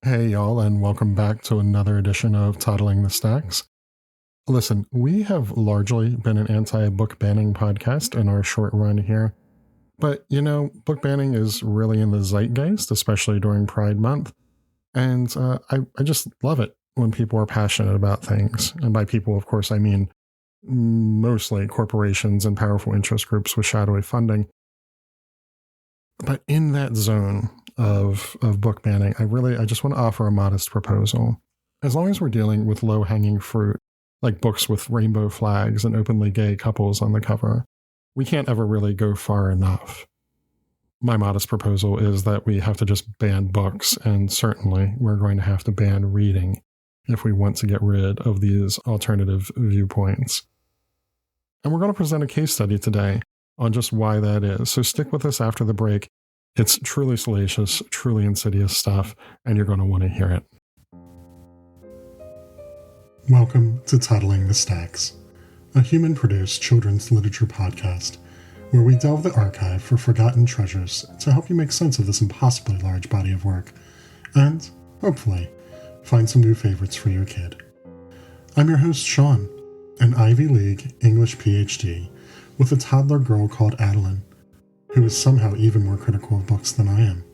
Hey y'all, and welcome back to another edition of Toddling the Stacks. Listen, we have largely been an anti-book banning podcast in our short run here, but book banning is really in the zeitgeist, especially during Pride Month, and I just love it when people are passionate about things. And by people, of course, I mean mostly corporations and powerful interest groups with shadowy funding. But in that zone of book banning, I just want to offer a modest proposal. As long as we're dealing with low-hanging fruit, like books with rainbow flags and openly gay couples on the cover, we can't ever really go far enough. My modest proposal is that we have to just ban books, and certainly we're going to have to ban reading if we want to get rid of these alternative viewpoints. And we're going to present a case study today on just why that is. So stick with us after the break. It's truly salacious, truly insidious stuff, and you're going to want to hear it. Welcome to Toddling the Stacks, a human-produced children's literature podcast where we delve the archive for forgotten treasures to help you make sense of this impossibly large body of work and, hopefully, find some new favorites for your kid. I'm your host, Sean, an Ivy League English PhD with a toddler girl called Adeline, who is somehow even more critical of books than I am.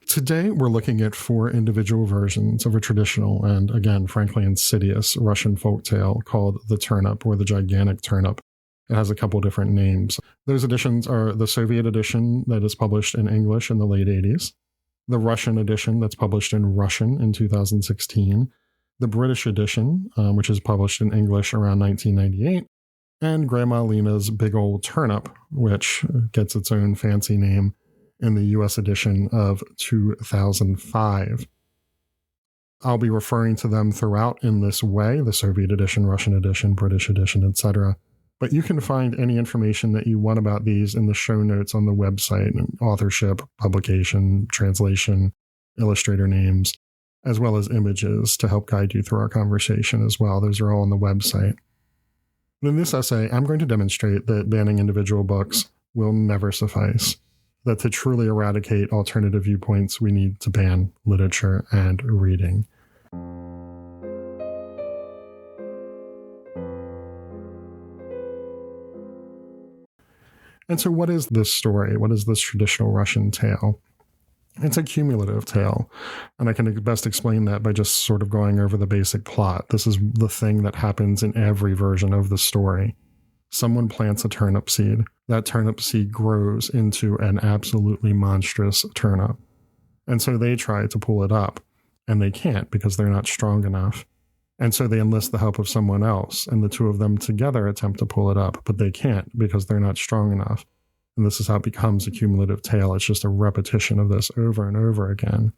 Today, we're looking at 4 individual versions of a traditional and, again, frankly insidious Russian folktale called The Turnip or the Gigantic Turnip. It has a couple different names. Those editions are the Soviet edition that is published in English in the late 80s, the Russian edition that's published in Russian in 2016, the British edition, which is published in English around 1998, and Grandma Lena's Big Old Turnip, which gets its own fancy name in the US edition of 2005. I'll be referring to them throughout in this way, the Soviet edition, Russian edition, British edition, etc. But you can find any information that you want about these in the show notes on the website, authorship, publication, translation, illustrator names, as well as images to help guide you through our conversation as well. Those are all on the website. In this essay, I'm going to demonstrate that banning individual books will never suffice, that to truly eradicate alternative viewpoints, we need to ban literature and reading. And so what is this story? What is this traditional Russian tale? It's a cumulative tale, and I can best explain that by just sort of going over the basic plot. This is the thing that happens in every version of the story. Someone plants a turnip seed. That turnip seed grows into an absolutely monstrous turnip. And so they try to pull it up, and they can't because they're not strong enough. And so they enlist the help of someone else, and the two of them together attempt to pull it up, but they can't because they're not strong enough. And this is how it becomes a cumulative tale. It's just a repetition of this over and over again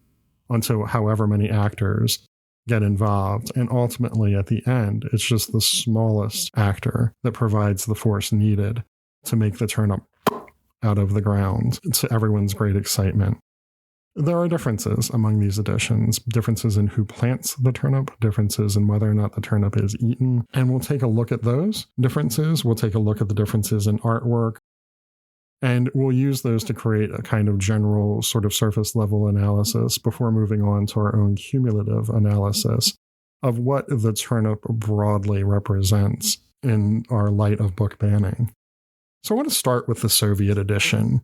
until however many actors get involved. And ultimately, at the end, it's just the smallest actor that provides the force needed to make the turnip out of the ground to everyone's great excitement. There are differences among these editions, differences in who plants the turnip, differences in whether or not the turnip is eaten. And we'll take a look at those differences. We'll take a look at the differences in artwork. And we'll use those to create a kind of general sort of surface level analysis before moving on to our own cumulative analysis of what the turnip broadly represents in our light of book banning. So I want to start with the Soviet edition,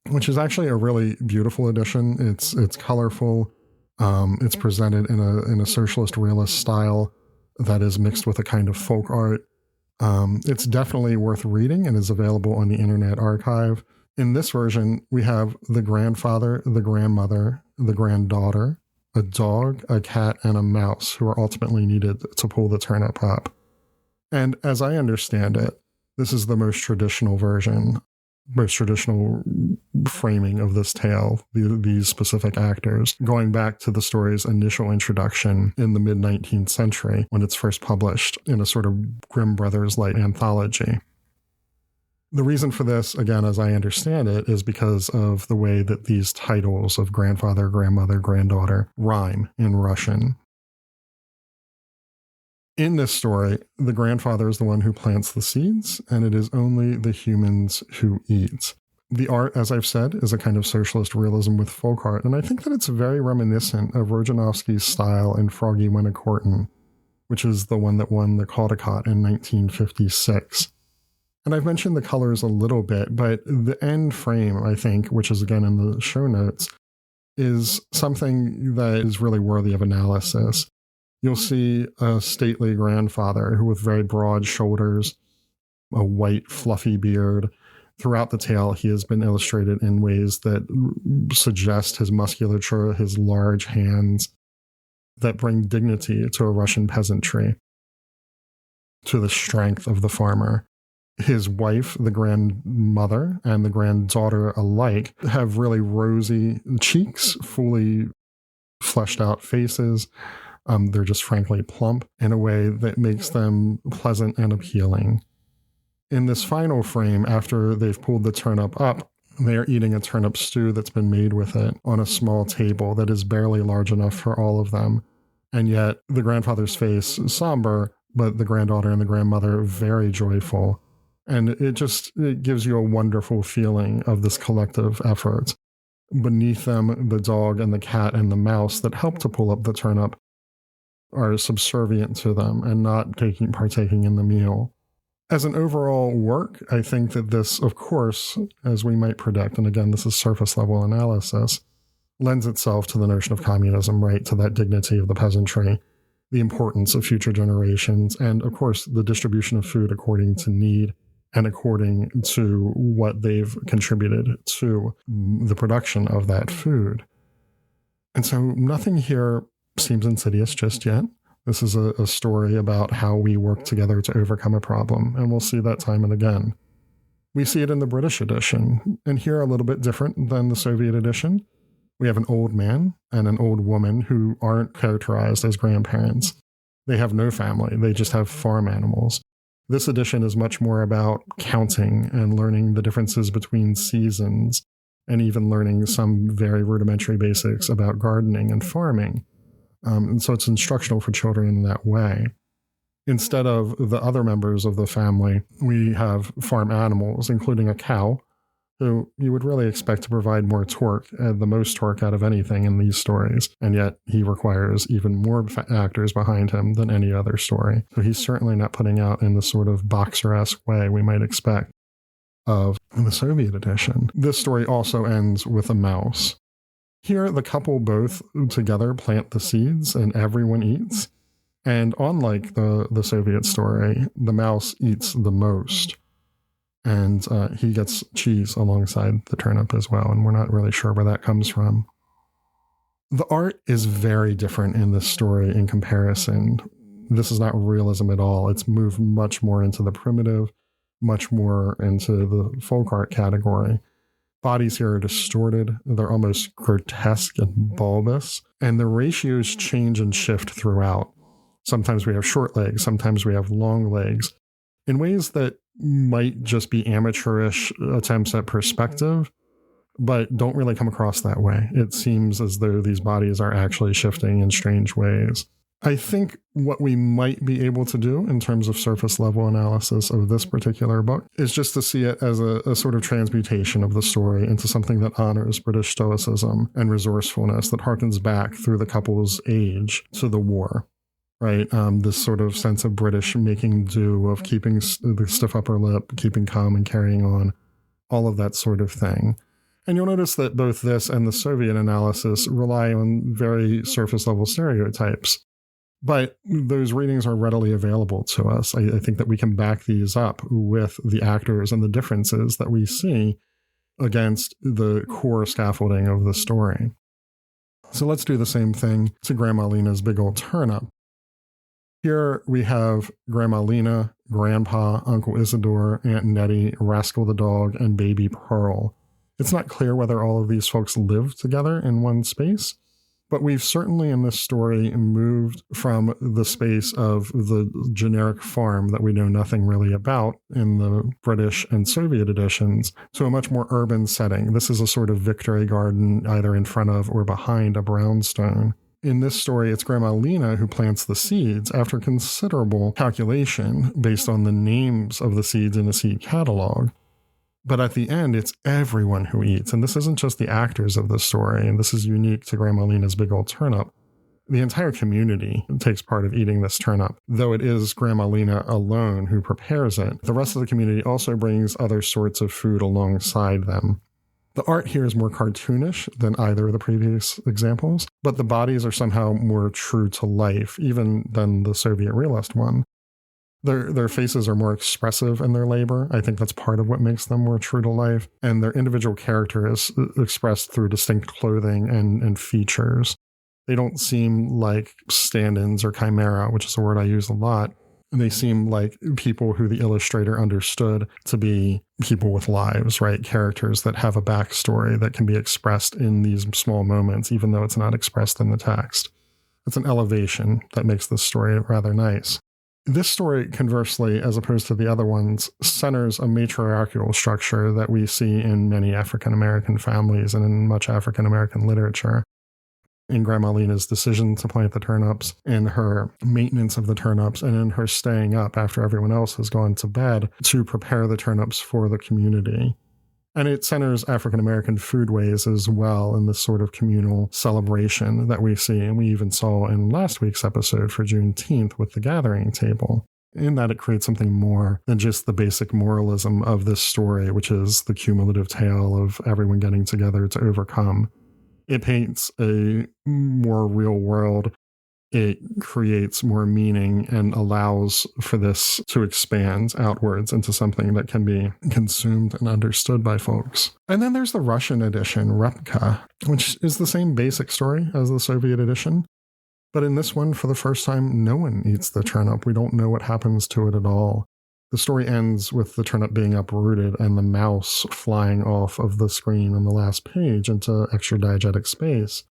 which is actually a really beautiful edition. It's colorful. It's presented in a socialist realist style that is mixed with a kind of folk art. It's definitely worth reading and is available on the Internet Archive. In this version, we have the grandfather, the grandmother, the granddaughter, a dog, a cat, and a mouse who are ultimately needed to pull the turnip up. And as I understand it, this is the most traditional version, most traditional framing of this tale, these specific actors, going back to the story's initial introduction in the mid-19th century when it's first published in a sort of Grimm Brothers-like anthology. The reason for this, again, as I understand it, is because of the way that these titles of grandfather, grandmother, granddaughter rhyme in Russian. In this story, the grandfather is the one who plants the seeds, and it is only the humans who eat. The art, as I've said, is a kind of socialist realism with folk art, and I think that it's very reminiscent of Rojanovsky's style in Froggy Went a Courtin', which is the one that won the Caldecott in 1956. And I've mentioned the colors a little bit, but the end frame, I think, which is again in the show notes, is something that is really worthy of analysis. You'll see a stately grandfather who with very broad shoulders, a white fluffy beard. Throughout the tale, he has been illustrated in ways that suggest his musculature, his large hands, that bring dignity to a Russian peasantry, to the strength of the farmer. His wife, the grandmother, and the granddaughter alike have really rosy cheeks, fully fleshed out faces. They're just frankly plump in a way that makes them pleasant and appealing. In this final frame, after they've pulled the turnip up, they are eating a turnip stew that's been made with it on a small table that is barely large enough for all of them. And yet the grandfather's face is somber, but the granddaughter and the grandmother very joyful. And it gives you a wonderful feeling of this collective effort. Beneath them, the dog and the cat and the mouse that help to pull up the turnip are subservient to them and not partaking in the meal. As an overall work, I think that this, of course, as we might predict, and again, this is surface level analysis, lends itself to the notion of communism, right, to that dignity of the peasantry, the importance of future generations, and of course, the distribution of food according to need and according to what they've contributed to the production of that food. And so nothing here seems insidious just yet. This is a story about how we work together to overcome a problem, and we'll see that time and again. We see it in the British edition, and here a little bit different than the Soviet edition. We have an old man and an old woman who aren't characterized as grandparents. They have no family, they just have farm animals. This edition is much more about counting and learning the differences between seasons, and even learning some very rudimentary basics about gardening and farming. And so it's instructional for children in that way. Instead of the other members of the family, we have farm animals, including a cow, who you would really expect to provide more torque, the most torque out of anything in these stories. And yet he requires even more actors behind him than any other story. So he's certainly not putting out in the sort of boxer-esque way we might expect of the Soviet edition. This story also ends with a mouse. Here, the couple both together plant the seeds and everyone eats. And unlike the Soviet story, the mouse eats the most. And he gets cheese alongside the turnip as well, and we're not really sure where that comes from. The art is very different in this story in comparison. This is not realism at all. It's moved much more into the primitive, much more into the folk art category. Bodies here are distorted, they're almost grotesque and bulbous, and the ratios change and shift throughout. Sometimes we have short legs, sometimes we have long legs, in ways that might just be amateurish attempts at perspective, but don't really come across that way. It seems as though these bodies are actually shifting in strange ways. I think what we might be able to do in terms of surface level analysis of this particular book is just to see it as a sort of transmutation of the story into something that honors British stoicism and resourcefulness, that harkens back through the couple's age to the war, right? This sort of sense of British making do, of keeping the stiff upper lip, keeping calm and carrying on, all of that sort of thing. And you'll notice that both this and the Soviet analysis rely on very surface level stereotypes. But those readings are readily available to us. I think that we can back these up with the actors and the differences that we see against the core scaffolding of the story. So let's do the same thing to Grandma Lena's Big Old Turnip. Here we have Grandma Lena, Grandpa, Uncle Isidore, Aunt Nettie, Rascal the dog, and Baby Pearl. It's not clear whether all of these folks live together in one space, but we've certainly in this story moved from the space of the generic farm that we know nothing really about in the British and Soviet editions to a much more urban setting. This is a sort of victory garden either in front of or behind a brownstone. In this story, it's Grandma Lena who plants the seeds after considerable calculation based on the names of the seeds in the seed catalog. But at the end, it's everyone who eats. And this isn't just the actors of the story, and this is unique to Grandma Lena's Big Old Turnip. The entire community takes part of eating this turnip, though it is Grandma Lena alone who prepares it. The rest of the community also brings other sorts of food alongside them. The art here is more cartoonish than either of the previous examples, but the bodies are somehow more true to life, even than the Soviet realist one. Their faces are more expressive in their labor. I think that's part of what makes them more true to life. And their individual character is expressed through distinct clothing and features. They don't seem like stand-ins or chimera, which is a word I use a lot. They seem like people who the illustrator understood to be people with lives, right? Characters that have a backstory that can be expressed in these small moments, even though it's not expressed in the text. It's an elevation that makes this story rather nice. This story, conversely, as opposed to the other ones, centers a matriarchal structure that we see in many African-American families and in much African-American literature. In Grandma Lena's decision to plant the turnips, in her maintenance of the turnips, and in her staying up after everyone else has gone to bed to prepare the turnips for the community. And it centers African-American foodways as well in this sort of communal celebration that we see, and we even saw in last week's episode for Juneteenth with the gathering table. In that it creates something more than just the basic moralism of this story, which is the cumulative tale of everyone getting together to overcome. It paints a more real world. It creates more meaning and allows for this to expand outwards into something that can be consumed and understood by folks. And then there's the Russian edition, Repka, which is the same basic story as the Soviet edition. But in this one, for the first time, no one eats the turnip. We don't know what happens to it at all. The story ends with the turnip being uprooted and the mouse flying off of the screen on the last page into extra diegetic space.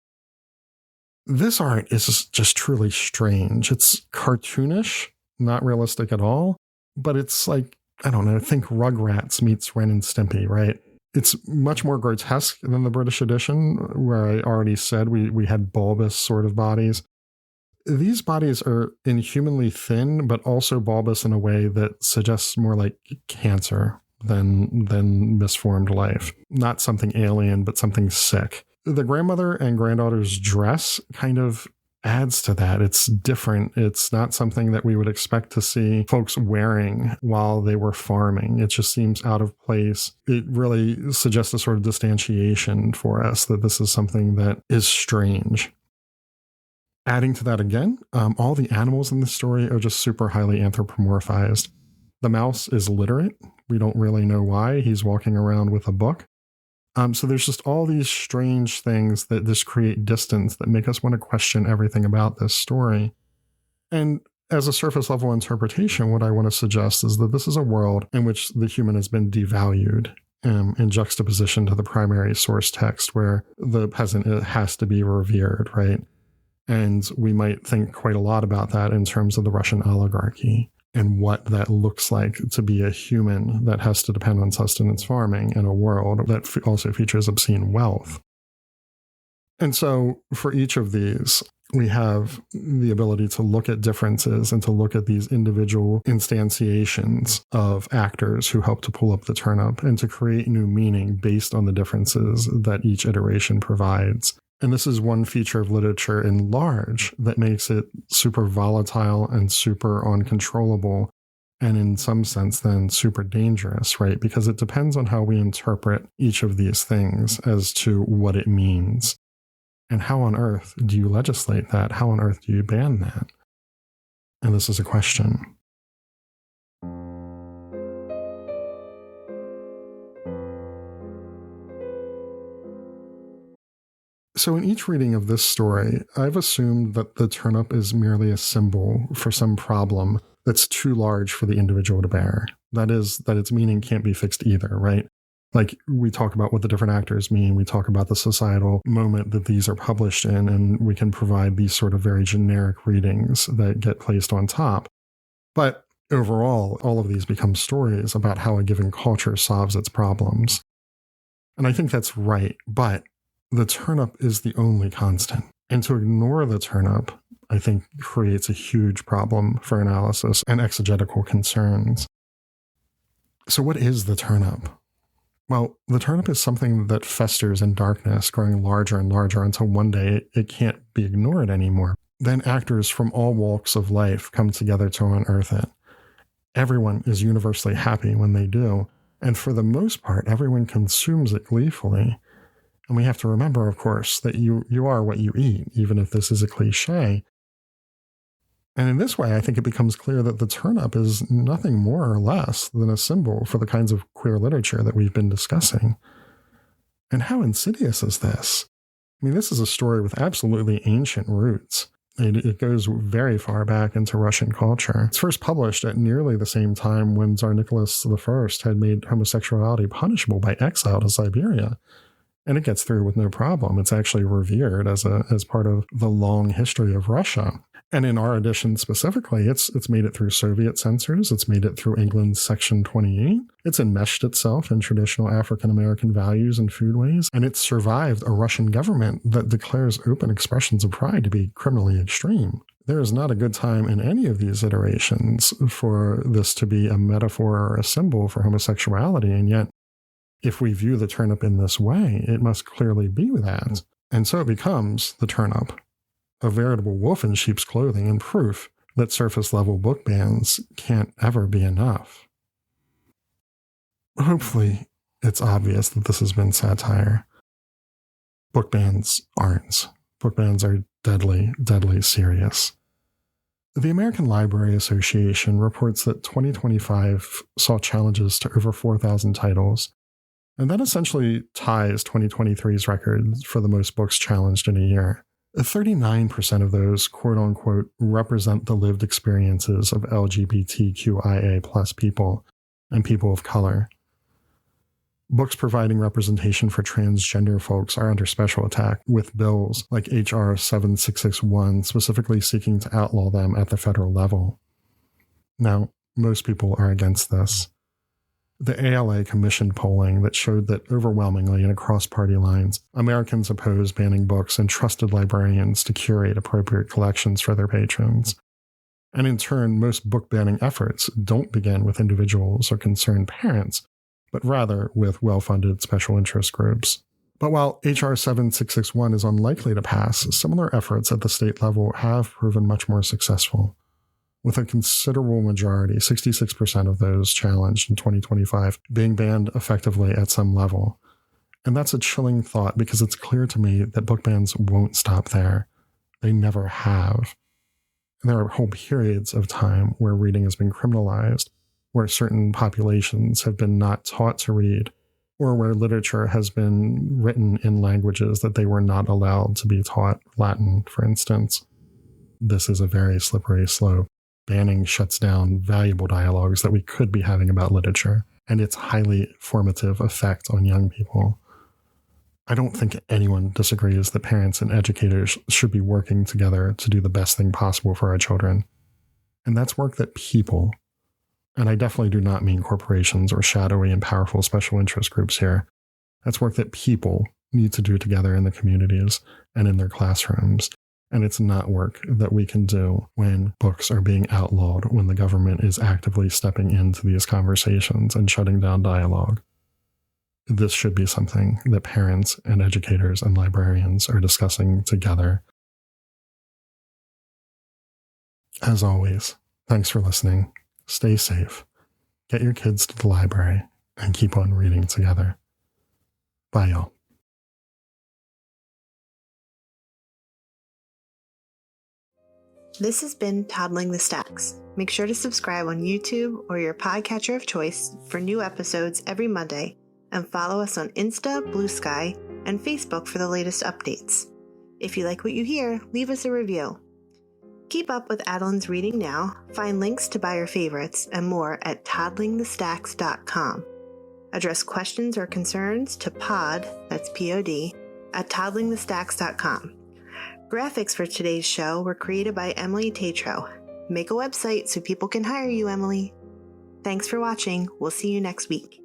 This art is just truly strange. It's cartoonish, not realistic at all, but it's like, I don't know, think Rugrats meets Ren and Stimpy, right? It's much more grotesque than the British edition, where I already said we had bulbous sort of bodies. These bodies are inhumanly thin, but also bulbous in a way that suggests more like cancer than misformed life. Not something alien, but something sick. The grandmother and granddaughter's dress kind of adds to that. It's different. It's not something that we would expect to see folks wearing while they were farming. It just seems out of place. It really suggests a sort of distantiation for us that this is something that is strange. Adding to that again, all the animals in the story are just super highly anthropomorphized. The mouse is literate. We don't really know why. He's walking around with a book. So there's just all these strange things that just create distance that make us want to question everything about this story. And as a surface level interpretation, what I want to suggest is that this is a world in which the human has been devalued in juxtaposition to the primary source text where the peasant has to be revered, right? And we might think quite a lot about that in terms of the Russian oligarchy and what that looks like to be a human that has to depend on sustenance farming in a world that also features obscene wealth. And so for each of these, we have the ability to look at differences and to look at these individual instantiations of actors who help to pull up the turnip and to create new meaning based on the differences that each iteration provides. And this is one feature of literature in large that makes it super volatile and super uncontrollable, and in some sense then super dangerous, right? Because it depends on how we interpret each of these things as to what it means. And how on earth do you legislate that? How on earth do you ban that? And this is a question. So in each reading of this story, I've assumed that the turnip is merely a symbol for some problem that's too large for the individual to bear. That is, that its meaning can't be fixed either, right? Like, we talk about what the different actors mean, we talk about the societal moment that these are published in, and we can provide these sort of very generic readings that get placed on top. But overall, all of these become stories about how a given culture solves its problems. And I think that's right, but the turnip is the only constant. And to ignore the turnip, I think, creates a huge problem for analysis and exegetical concerns. So what is the turnip? Well, the turnip is something that festers in darkness, growing larger and larger until one day it can't be ignored anymore. Then actors from all walks of life come together to unearth it. Everyone is universally happy when they do, and for the most part, everyone consumes it gleefully. And we have to remember, of course, that you are what you eat, even if this is a cliche. And in this way, I think it becomes clear that the turnip is nothing more or less than a symbol for the kinds of queer literature that we've been discussing. And how insidious is this? I mean, this is a story with absolutely ancient roots. It goes very far back into Russian culture. It's first published at nearly the same time when Tsar Nicholas I had made homosexuality punishable by exile to Siberia. And it gets through with no problem. It's actually revered as part of the long history of Russia. And in our edition specifically, it's made it through Soviet censors. It's made it through England's Section 28. It's enmeshed itself in traditional African-American values and foodways. And it's survived a Russian government that declares open expressions of pride to be criminally extreme. There is not a good time in any of these iterations for this to be a metaphor or a symbol for homosexuality. And yet, if we view the turnip in this way, it must clearly be that. And so it becomes the turnip, a veritable wolf in sheep's clothing and proof that surface-level book bans can't ever be enough. Hopefully, it's obvious that this has been satire. Book bans aren't. Book bans are deadly, deadly serious. The American Library Association reports that 2025 saw challenges to over 4,000 titles, and that essentially ties 2023's record for the most books challenged in a year. 39% of those, quote-unquote, represent the lived experiences of LGBTQIA plus people and people of color. Books providing representation for transgender folks are under special attack, with bills like H.R. 7661 specifically seeking to outlaw them at the federal level. Now, most people are against this. The ALA commissioned polling that showed that overwhelmingly and across party lines, Americans oppose banning books and trusted librarians to curate appropriate collections for their patrons. And in turn, most book banning efforts don't begin with individuals or concerned parents, but rather with well-funded special interest groups. But while H.R. 7661 is unlikely to pass, similar efforts at the state level have proven much more successful, with a considerable majority, 66% of those challenged in 2025, being banned effectively at some level. And that's a chilling thought because it's clear to me that book bans won't stop there. They never have. There are whole periods of time where reading has been criminalized, where certain populations have been not taught to read, or where literature has been written in languages that they were not allowed to be taught, Latin, for instance. This is a very slippery slope. Banning shuts down valuable dialogues that we could be having about literature and its highly formative effect on young people. I don't think anyone disagrees that parents and educators should be working together to do the best thing possible for our children. And that's work that people, and I definitely do not mean corporations or shadowy and powerful special interest groups here. That's work that people need to do together in the communities and in their classrooms. And it's not work that we can do when books are being outlawed, when the government is actively stepping into these conversations and shutting down dialogue. This should be something that parents and educators and librarians are discussing together. As always, thanks for listening. Stay safe. Get your kids to the library and keep on reading together. Bye, y'all. This has been Toddling the Stacks. Make sure to subscribe on YouTube or your podcatcher of choice for new episodes every Monday, and follow us on Insta, Blue Sky, and Facebook for the latest updates. If you like what you hear, leave us a review. Keep up with Adeline's reading now, find links to buy your favorites, and more at toddlingthestacks.com. Address questions or concerns to pod, that's P-O-D, at toddlingthestacks.com. Graphics for today's show were created by Emily Tatro. Make a website so people can hire you, Emily. Thanks for watching. We'll see you next week.